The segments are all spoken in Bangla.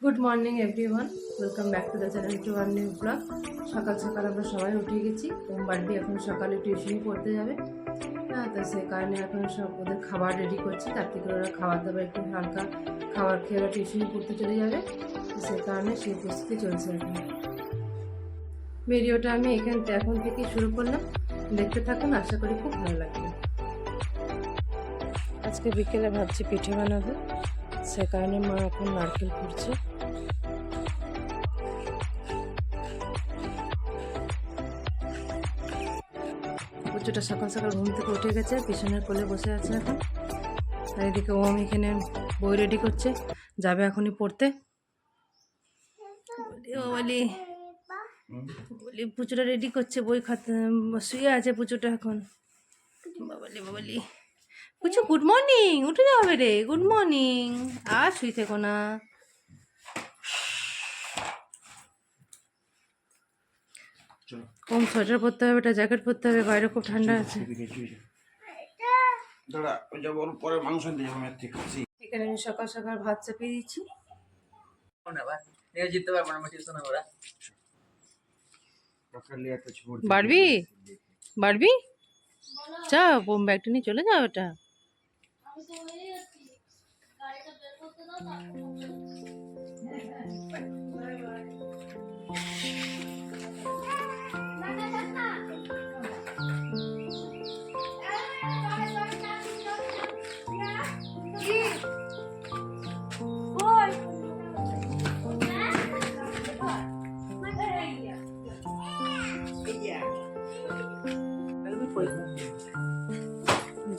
Good morning everyone, welcome back to the channel to one knew blog. সকাল সকাল আমরা সবাই উঠে গেছি। বাড়ি এখন সকালে টিউশনি পড়তে যাবে। হ্যাঁ, তো সেই কারণে এখন সব ওদের খাবার রেডি করছি। তার থেকে ওরা খাবার দাবার একটু হালকা খাবার খেয়ে ওরা টিউশনি পড়তে চলে যাবে। তো সেই কারণে সেই প্রস্তুতি চলছে এখন। ভিডিওটা আমি এখন থেকেই শুরু করলাম, দেখতে থাকুন, আশা করি খুব ভালো লাগবে। আজকে বিকেলে ভাবছি পিঠে বানাবো, সে কারণে মা এখন নারকেল কুড়ছে। পুজোটা সকাল সকাল ঘুম থেকে উঠে গেছে, পিছনের কোলে বসে আছে এখন। আর এদিকে ওম এখানে বই রেডি করছে, যাবে এখনই পড়তে। বলি পুজোটা রেডি করছে, বই খাতে শুয়ে আছে পুজোটা এখন। বাবালি পুজো গুড মর্নিং, উঠে যাবে রে, গুড মর্নিং। আর শুই থেকো না। কম সোয়েটার পরতে হবে, একটা জ্যাকেট পরতে হবে, বাইরে খুব ঠান্ডা আছে। এখানে আমি সকাল সকাল ভাত চাপিয়ে দিচ্ছি। বাড়বি বাড়বি যা, বোম ব্যাগটা নিয়ে চলে যাও। ওটা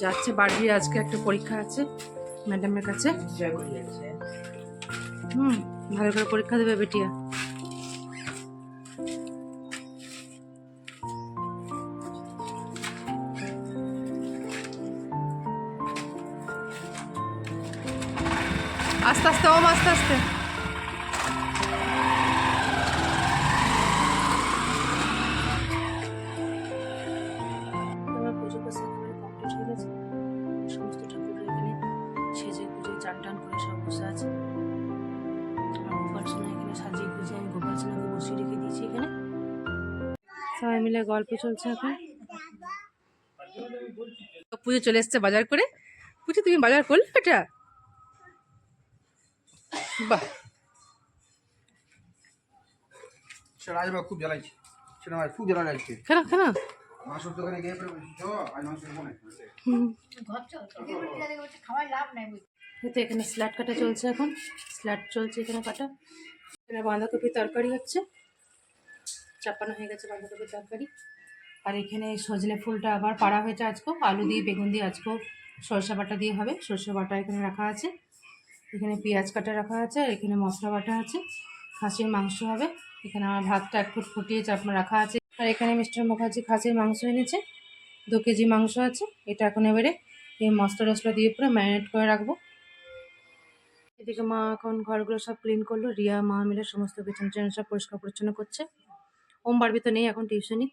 যাচ্ছে বাড়বি, আজকে একটা পরীক্ষা আছে ম্যাডামের কাছে। ভালো করে পরীক্ষা দেবে বেটিয়া। আস্তে আস্তে ওম, আস্তে আস্তে। আমার পুজো পাশে একেবারে কমপ্লিট হয়ে গেছে। সমস্ত ঠাকুরের এখানে সেজে গুজে চান টান করে সব বসে আছে। আমার গোপাল সোনা এখানে সাজিয়ে গুজিয়ে আমি গোপাল সোনাকে বসিয়ে রেখে দিয়েছি এখানে। সবাই মিলে গল্প চলছে এখন। পুজো চলে এসছে বাজার করে। পুজো তুমি বাজার করলে এটা? বাহ, খুব জ্বালাইছে, খুব জ্বালা লাগছে। কেন কেন? মাংসের দোকানে গিয়ে তো এখানে স্যালাড কাটা চলছে এখন। স্যালাড চলছে এখানে কাটা। এখানে বাঁধাকপি তরকারি হচ্ছে, চাপানো হয়ে গেছে বাঁধাকপির তরকারি। আর এখানে সজনে ফুলটা আবার পাড়া হয়েছে আজকেও, আলু দিয়ে বেগুন দিয়ে আজকেও সরষে বাটা দিয়ে হবে। সরষে বাটা এখানে রাখা আছে, এখানে পেঁয়াজ কাটা রাখা আছে, আর এখানে মশলা বাটা আছে। খাসির মাংস হবে। এখানে আমার ভাতটা 1 ফুট ফুটিয়ে চাপনা রাখা আছে। আর এখানে মিস্টার মুখার্জি খাসির মাংস এনেছে, 2 কেজি মাংস আছে। এটা এখন এবারে এই মশলা টশলা দিয়ে পুরো ম্যারিনেট করে রাখবো। এদিকে মা এখন ঘরগুলো সব ক্লিন করলো, রিয়া মা মিলে সমস্ত কিচেন টিচেন সব পরিষ্কার পরিচ্ছন্ন করছে। ওম বাড়বি তো নেই এখন টিউশনি।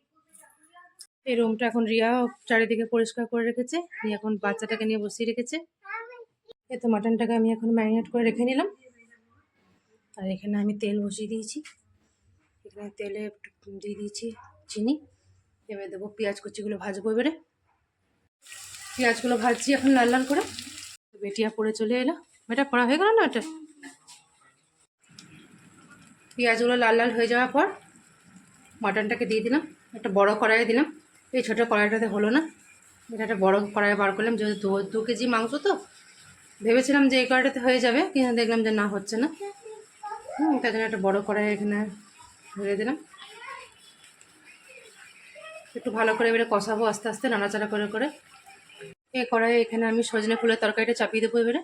এই রুমটা এখন রিয়া চারিদিকে পরিষ্কার করে রেখেছে, এখন বাচ্চাটাকে নিয়ে বসিয়ে রেখেছে। এই তো মাটনটাকে আমি এখন ম্যারিনেট করে রেখে নিলাম। আর এখানে আমি তেল বসিয়ে দিয়েছি, এখানে তেলে একটু দিয়ে দিয়েছি চিনি। এবারে দেবো পেঁয়াজ কুচিগুলো, ভাজবো এবারে। পেঁয়াজগুলো ভাজছি এখন লাল লাল করে। বেটিয়া পড়ে চলে এলো, এটা পড়া হয়ে গেল না? এটা পেঁয়াজগুলো লাল লাল হয়ে যাওয়ার পর মাটনটাকে দিয়ে দিলাম। একটা বড় কড়াইয়ে দিলাম, এই ছোটো কড়াইটাতে হলো না। এটা একটা বড় কড়াইয়ে বার করলাম, যেহেতু 2 কেজি মাংস তো ভেবেছিলাম যে এই কড়াইটাতে হয়ে যাবে, কিন্তু দেখলাম যে না, হচ্ছে না। তার জন্য একটা বড় কড়াই এখানে ধরে দিলাম। একটু ভালো করে এবারে কষাবো আস্তে আস্তে, নাড়াচাড়া করে করে। এই কড়াইয়ে এখানে আমি সজনে ফুলের তরকারিটা চাপিয়ে দেবো এবারে।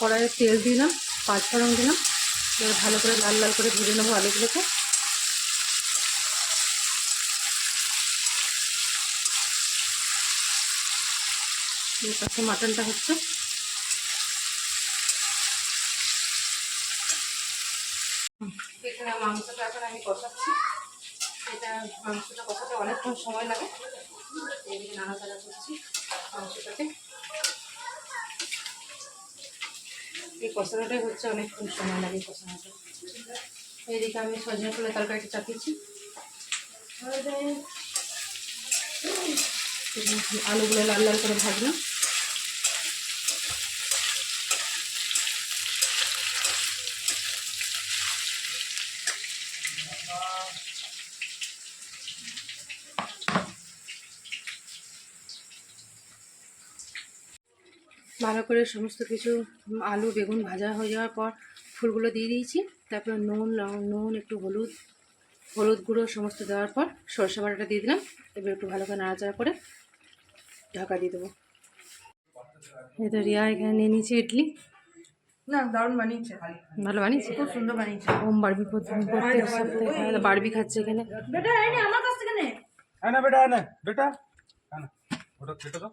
কড়াইয়ে তেল দিলাম, 5 ফোড়ন দিলাম। এবার ভালো করে লাল লাল করে ভেজে নেবো আলুগুলোকে। পাশে মাটনটা হচ্ছে। এখানে মাংসটা এখন আমি কষাচ্ছি। এটা মাংসটা কষাতে অনেকক্ষণ সময় লাগে, এদিকে নাড়াচাড়া করছি মাংসটাকে। এই কষানোটাই হচ্ছে অনেকক্ষণ সময় লাগে কষানোটা। এইদিকে আমি সজনে ফুলের তরকারিটা চাপিয়েছি, আলুগুলো লাল লাল করে ভাজলাম। ভালো করে সমস্ত কিছু আলু বেগুন ভাজা হয়ে যাওয়ার পর ফুলগুলো দিয়ে দিয়েছি। তারপর নুন একটু হলুদ গুঁড়ো সমস্ত দেওয়ার পর সরষে বাটাটা দিয়ে দিলাম। এবার একটু ভালো করে নাড়াচাড়া করে ঢাকা দিয়ে দেবো। এই তো রিয়া এখানে নিয়ে নিয়েছি ইডলি। না দারুণ বানিয়েছে, ভালো বানিয়েছে, খুব সুন্দর বানিয়েছে। ওম বারবি প্রত্যেক সপ্তাহে বারবি খাচ্ছে এখানে। বেটা আয় আমার কাছ থেকে নে। আয় না বেটা, আয় না বেটা, আয় না। ওটা কেটে দাও,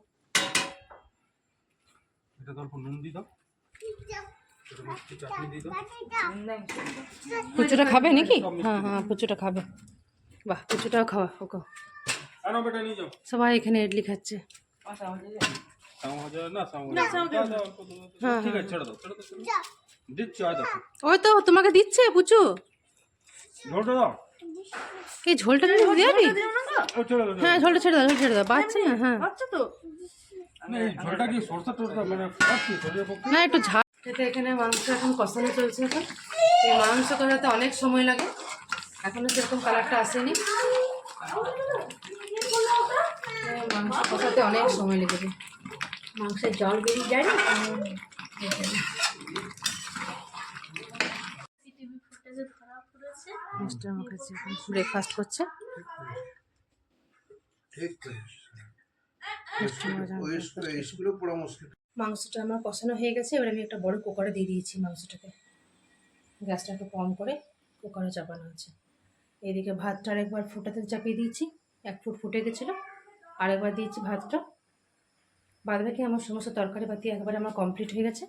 এটা তো অল্প নুন দিয়ে দাও, চাটনি দিয়ে দাও। পুচুটা খাবে নাকি? হ্যাঁ হ্যাঁ পুচুটা খাবে। বাহ, পুচুটাও খাওয়া ওকে। আনো বেটা নিয়ে যাও। সবাই এখানে ইডলি খাচ্ছে। ঠিক আছে ছেড়ে দাও, ছেড়ে দাও, দিচ্ছি। আয় দেখো, ওই তো তোমাকে দিচ্ছে পুচু। ঝোলটা দাও। এই ঝোলটা তুমি দেবি? ও ছেড়ে দাও। হ্যাঁ ঝোলটা ছেড়ে দাও, ঝোল ছেড়ে দাও, বাচ্চা না। হ্যাঁ আচ্ছা তো এই ঝোলটা কি সরষা টরষা মানে খাচ্ছি শরীরের পক্ষে? না একটু ঝাল। এখানে মাংস এখন কষানো চলছে। এখন এই মাংস কষাতে অনেক সময় লাগে, এখনো সেরকম কালারটা আসেনি। মাংস কষাতে অনেক সময় লেগেছে, মাংসের জল বেরিয়ে যায় না। মিস্টার মুখার্জি এখন ব্রেকফাস্ট করছে। মাংসটা আমার কষানো হয়ে গেছে। এবার আমি একটা বড় কুকারে দিয়ে দিয়েছি মাংসটাকে। গ্যাসটা একটু কম করে কুকারে চাপানো আছে। এদিকে ভাতটা আরেকবার ফুটাতে চাপিয়ে দিয়েছি, 1 ফুট ফুটে গেছিলো। আরেকবার দিয়েছি ভাতটা। বাদ বাকি আমার সমস্ত তরকারি পাতি একবারে আমার কমপ্লিট হয়ে গেছে।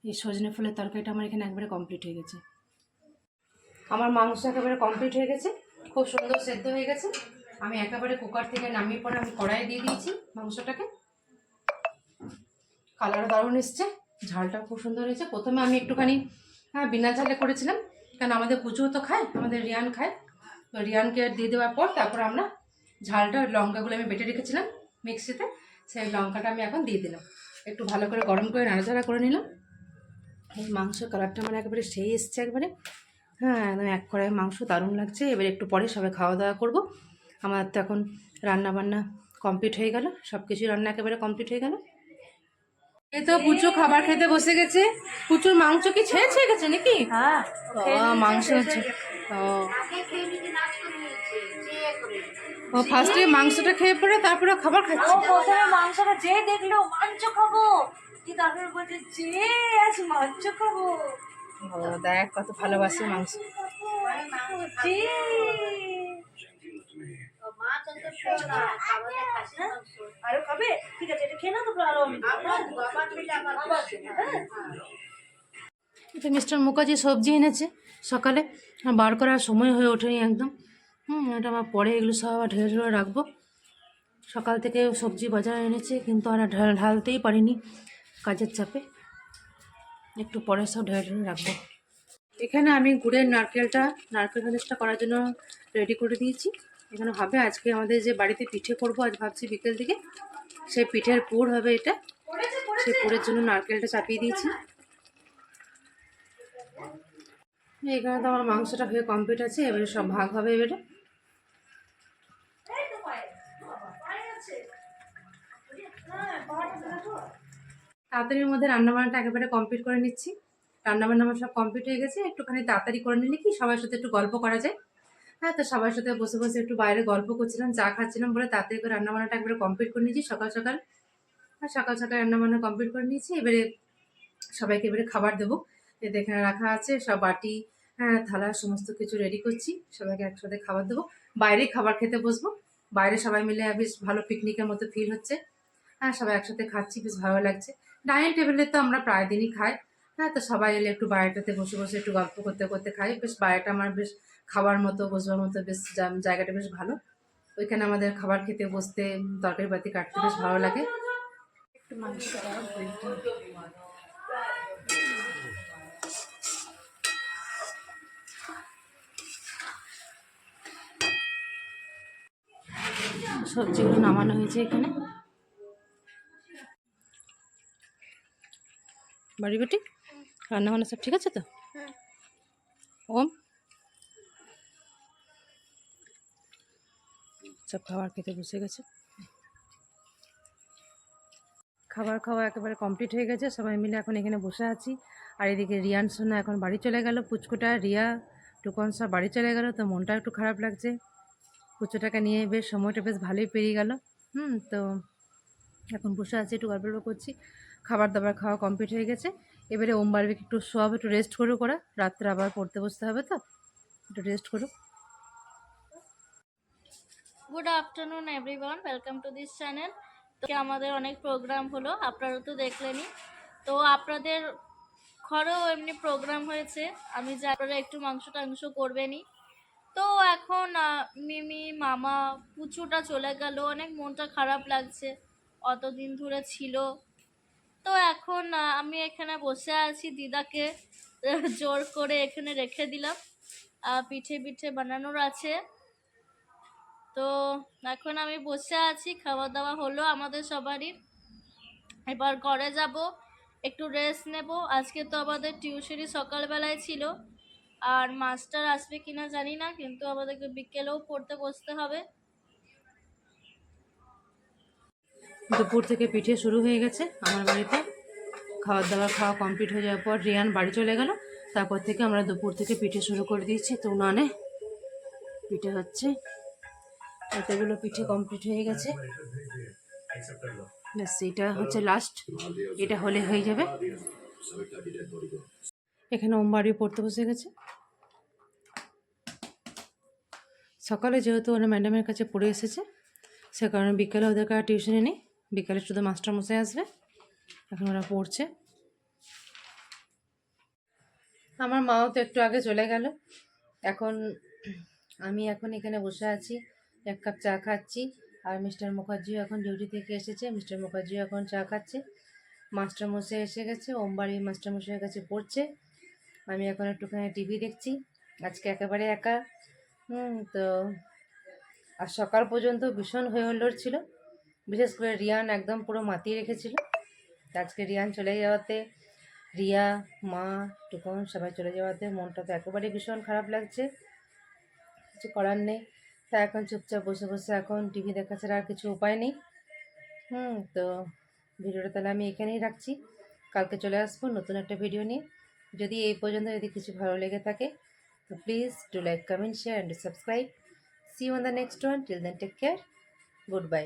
এই সজনে ফুলের তরকারিটা আমার এখানে একবারে কমপ্লিট হয়ে গেছে। আমার মাংস একেবারে কমপ্লিট হয়ে গেছে, খুব সুন্দর সেদ্ধ হয়ে গেছে। আমি একেবারে কুকার থেকে নামিয়ে পরে আমি কড়াইয়ে দিয়ে দিয়েছি মাংসটাকে। কালারও দারুণ এসছে, ঝালটাও খুব সুন্দর হয়েছে। প্রথমে আমি একটুখানি বিনা ঝালে করেছিলাম, কারণ আমাদের পুজো তো খায়, আমাদের রিয়ান খায়। তো রিয়ানকে দিয়ে দেওয়ার পর তারপর আমরা ঝালটা, লঙ্কাগুলো আমি বেটে রেখেছিলাম মিক্সিতে, সেই লঙ্কাটা আমি এখন দিয়ে দিলাম। একটু ভালো করে গরম করে নাড়াচাড়া করে নিলাম। এই মাংসের কালারটা মানে একেবারে সেই এসছে একবারে। হ্যাঁ একদম এক কড়াই মাংস, দারুণ লাগছে। এবার একটু পরে সবাই খাওয়া দাওয়া করবো। আমার তো এখন রান্না বান্না কমপ্লিট হয়ে গেল, সব কিছু রান্না একেবারে কমপ্লিট হয়ে গেল। এই তো পুচু খাবার খেতে বসে গেছে। পুচুর মাংস কি ছেয়ে গেছে নাকি? হ্যাঁ মাংস হচ্ছে। ও ফার্স্টে মাংসটা খেয়ে পরে তারপরে খাবার খাচ্ছে। প্রথমে মাংসটা যে দেখলো মাংস খাবো, কি তারপর বলছে যে আজ মাংস খাবো। ও দেখ কত ভালোবাসে মাংস। যে আরো খাবে? ঠিক আছে এটা খেয়ে নাও, তারপর আরো তো মিস্টার মুখার্জি সবজি এনেছে সকালে, বার করার সময় হয়ে ওঠেনি একদম। এটা আমার পরে এগুলো সব আবার ঢেলে ঢেলে রাখবো। সকাল থেকে সবজি বাজার এনেছে, কিন্তু আর ঢালতেই পারিনি কাজের চাপে। একটু পরে সব ঢেলে ঢেলে রাখবো। এখানে আমি গুড়ের নারকেল ভাজটা করার জন্য রেডি করে দিয়েছি। এখানে হবে আজকে আমাদের যে বাড়িতে পিঠে করব, আজ ভাবছি বিকেল দিকে সেই পিঠের পুর হবে এটা। সেই পুরের জন্য নারকেলটা চাপিয়ে দিয়েছি। এখানে তো আমার মাংসটা হয়ে কমপ্লিট আছে, এবারে সব ভাগ হবে। এবারে তাড়াতাড়ির মধ্যে রান্নাবান্নাটা একেবারে কমপ্লিট করে নিচ্ছি। রান্নাবান্না আমার সব কমপ্লিট হয়ে গেছে। একটুখানি তাড়াতাড়ি করে নিলে কি সবার সাথে একটু গল্প করা যায়। হ্যাঁ তো সবার সাথে বসে বসে একটু বাইরে গল্প করছিলাম, চা খাচ্ছিলাম বলে তাড়াতাড়ি করে রান্নাবান্নাটা একবারে কমপ্লিট করে নিয়েছি সকাল সকাল। সকাল সকাল রান্নাবান্না কমপ্লিট করে নিয়েছি। এবারে সবাইকে এবারে খাবার দেবো। এতে এখানে রাখা আছে সব বাটি, থালা সমস্ত কিছু রেডি করছি, সবাইকে একসাথে খাবার দেবো। বাইরেই খাবার খেতে বসবো, বাইরে সবাই মিলে বেশ ভালো পিকনিকের মতো ফিল হচ্ছে। সবাই একসাথে খাচ্ছি, বেশ ভালো লাগছে। ডাইনিং টেবিলে তো আমরা প্রায় দিনই খাই। তো সবাই এলে একটু বাইরেটাতে বসে বসে একটু গল্প করতে করতে খাই। বেশ বাইরেটা আমার বেশ খাবার মতো বসবার মতো বেশ জায়গাটা বেশ ভালো। ওইখানে আমাদের খাবার খেতে বসতে তরকারি পাতি কাটতে বেশ ভালো লাগে। একটু মাংস সবজিগুলো নামানো হয়েছে এখানে। বাড়ি বেটি রান্না বান্না সব ঠিক আছে তো? ওম সব খাবার খেতে বসে গেছে। খাবার খাওয়া একেবারে কমপ্লিট হয়ে গেছে, সবাই মিলে এখন এখানে বসে আছি। আর এদিকে রিয়ান সোনা এখন বাড়ি চলে গেল, পুচকুটা রিয়া টুকন সব বাড়ি চলে গেল, তো মনটা একটু খারাপ লাগছে। পুচকুটাকে নিয়ে বেশ সময়টা বেশ ভালোই পেরিয়ে গেল। তো এখন বসে আছি, একটু গল্প করছি। খাবার দাবার খাওয়া কমপ্লিট হয়ে গেছে। এবারে ওম বারবিকে একটু শোয়াবো, একটু রেস্ট করুক, ওরা রাত্রে আবার পড়তে বসতে হবে, তো একটু রেস্ট করুক। Good afternoon everyone, welcome to this channel. তো আমাদের অনেক প্রোগ্রাম হলো, আপনারা তো দেখলেনই। তো আপনাদের ঘরেও এমনি প্রোগ্রাম হয়েছে, আমি যে আপনারা একটু মাংস টাংস করবেনই। তো এখন মিমি মামা পুচুটা চলে গেল, অনেক মনটা খারাপ লাগছে, অতদিন ধরে ছিল। তো এখন আমি এখানে বসে আছি, দিদাকে জোর করে এখানে রেখে দিলাম। পিঠে পিঠে বানানোর আছে, তো এখন আমি বসে আছি। খাওয়া দাওয়া হলো আমাদের সবারই, এবার ঘরে যাব, একটু রেস্ট নেব। আজকে তো আমাদের টিউশনি সকালবেলায় ছিল, আর মাস্টার আসবে কিনা জানি না, কিন্তু আমাদেরকে বিকেলেও পড়তে বসতে হবে। দুপুর থেকে পিঠে শুরু হয়ে গেছে আমার বাড়িতে। খাবার দাবার খাওয়া কমপ্লিট হয়ে যাওয়ার পর রিয়ান বাড়ি চলে গেল, তারপর থেকে আমরা দুপুর থেকে পিঠে শুরু করে দিয়েছি। তো উনানে পিঠে হচ্ছে, এতগুলো পিঠে কমপ্লিট হয়ে গেছে। ব্যাস এটা হচ্ছে লাস্ট, এটা হলে হয়ে যাবে। এখানে ওম বাড়ি পড়তে বসে গেছে। সকালে যেহেতু ওরা ম্যাডামের কাছে পড়ে এসেছে, সে কারণে বিকেলে ওদেরকে আর টিউশনে নেই, বিকেলে শুধু মাস্টারমশাই আসবে। এখন ওরা পড়ছে। আমার মাও তো একটু আগে চলে গেল। এখন আমি এখানে বসে আছি, এক কাপ চা খাচ্ছি। আর মিস্টার মুখার্জিও এখন ডিউটি থেকে এসেছে, মিস্টার মুখার্জিও এখন চা খাচ্ছে। মাস্টারমশাই এসে গেছে, ওমবাড়ি মাস্টারমশাইয়ের কাছে পড়ছে। আমি এখন একটুখানি টিভি দেখছি, আজকে একেবারে একা। তো আর সকাল পর্যন্ত ভীষণ হই হুল্লোড় ছিল, বিশেষ করে রিয়ান একদম পুরো মাতিয়ে রেখেছিল। আজকে রিয়ান চলে যাওয়াতে, রিয়া মা টুকন সবাই চলে যাওয়াতে মনটা তো একেবারে ভীষণ খারাপ লাগছে, কিছু করার নেই। তা এখন চুপচাপ বসে বসে এখন টিভি দেখা ছাড়া আর কিছু উপায় নেই। তো ভিডিওটা তাহলে আমি এখানেই রাখছি, কালকে চলে আসবো নতুন একটা ভিডিও নিয়ে। যদি এই পর্যন্ত যদি কিছু ভালো লেগে থাকে তো please do like, comment, share and subscribe. See you on the next one, till then take care, good by.